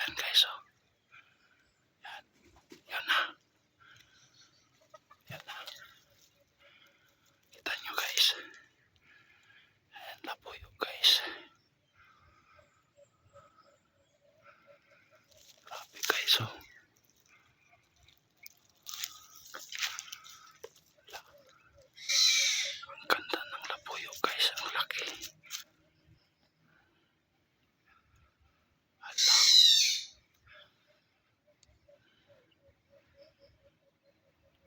Yan guys, oh. Yan. Yan na. Yan na. Kita nyo guys. Ayan, labuyo guys. Grabe guys, oh. Ang ganda ng labuyo guys. Ang laki. Hala.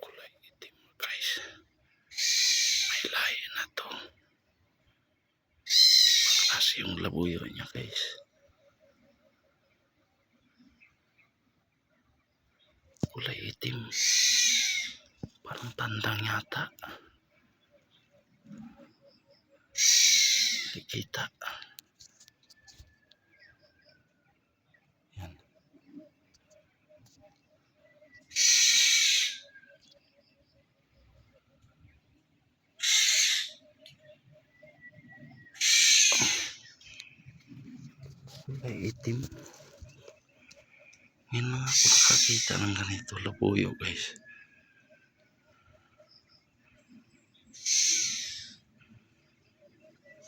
Kulay itim guys. May lahi na to. Pagkas yung labuyo niya guys. Kulay itim. Parang tandang yata. Hindi kita. Yan. Kulay itim. Ngayon lang ako nakakita ng ganito labuyo guys.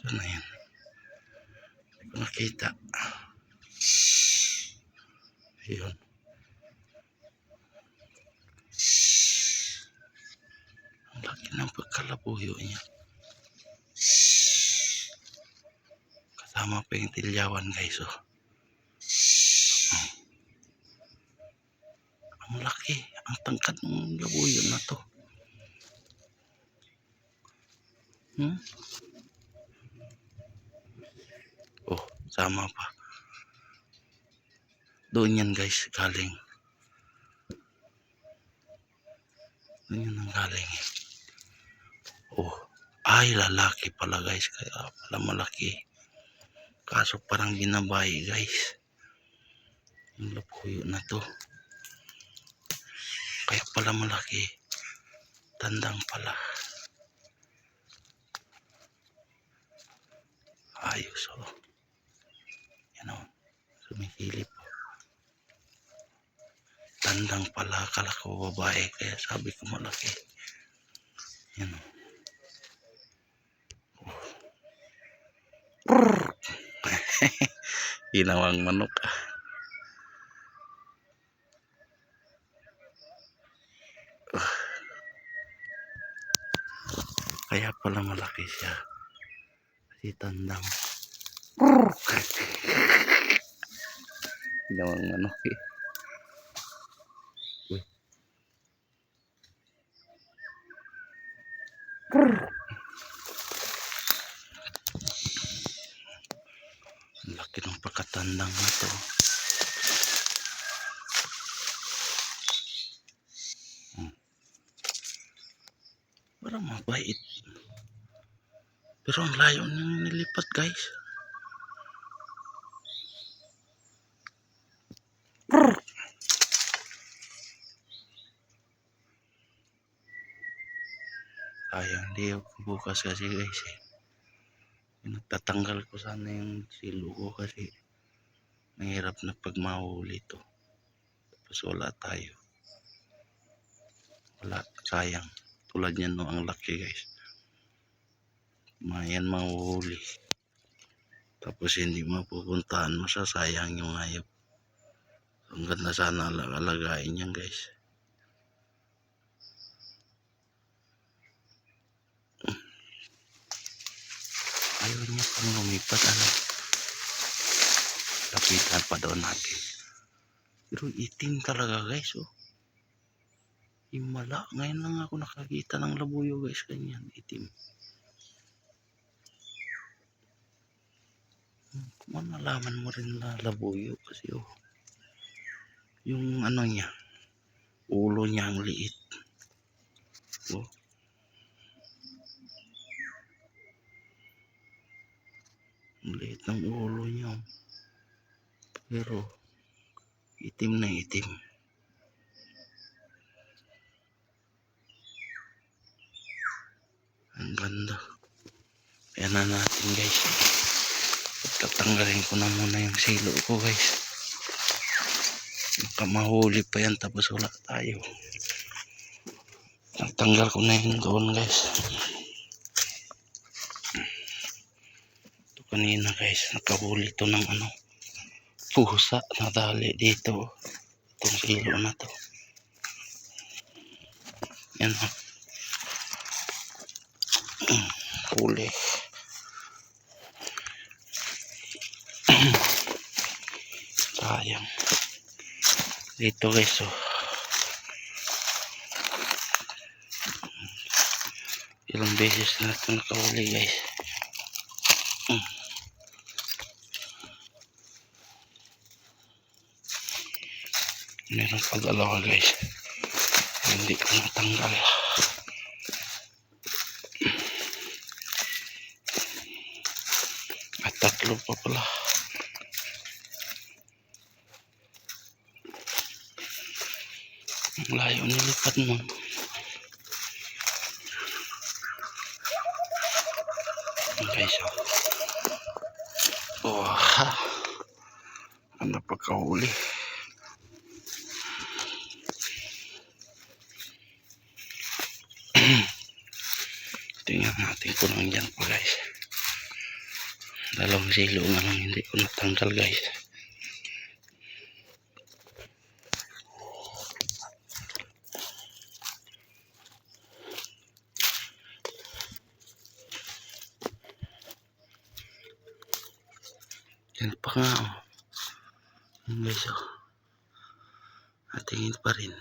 Sana yan. Hindi ko nakita. Ayun. Ang laki ng pagkalabuyo niya. Kasama pa yung tilyawan guys, oh. Ang laki. Ang tangkad ng labuyo na to. Oh, sama pa. Doon yan guys, galing. Doon yan ang galing. Oh, ay lalaki pala guys. Kaya pala malaki. Kaso parang binabayi guys. Yung labuyo na to. Kaya pala malaki. Tandang pala. Ayos, oh. Yan, oh. Sumikilip. Tandang pala. Akala ko babae. Kaya sabi ko malaki. Yan, oh. Ginawang manok, ah. Kaya pala malaki siya. Kasi tandang. Ginawang manok, eh. Uy. Ang laki ng pagkatandang na to. Parang mabait. Pero ang layo niyang nilipat guys. Sayang di ako bukas kasi guys, eh. Nagtatanggal ko sana yung silo ko kasi mahirap na pag mahuli ito. Tapos wala tayo. Wala, sayang. Tulad yan, no, ang laki guys. Mayan mahuhuli. Tapos hindi mapupuntahan, masasayang yung hayop. Ang ganda sana alagain yan guys. Ayaw niya pang lumipat, ano. Lapitan pa daw natin. Pero itim talaga guys, oh. Himala. Ngayon lang ako nakakita ng labuyo guys, ganyan, itim. Kung nalaman mo rin na labuyo kasi, oh. Yung ano niya, ulo niya ang liit. Oh. Ang liit ng ulo niya, oh. Pero itim na itim. Ang ganda. Kaya na natin guys. Tatanggalin ko na muna yung silo ko guys. baka mahuli pa yan tapos wala tayo. Natanggal ko na yun doon guys. Ito kanina guys, nakahuli to ng ano, pusa na dali dito. Itong silo na to. Yan o. Huli. Sayang. Dito guys oh. Ilang beses na ito nakahuli guys. Meron pa dalawa guys. Hindi ko natanggal. At tatlo pa pala. Ang layo nilipad mo. Guys oh. Oh ha. Ano pagkahuli. Tingnan natin kung nandiyan pa guys. Dalawang silo nga lang hindi ko natanggal guys. Yan pa nga oh. Guys oh. Natingin pa rin.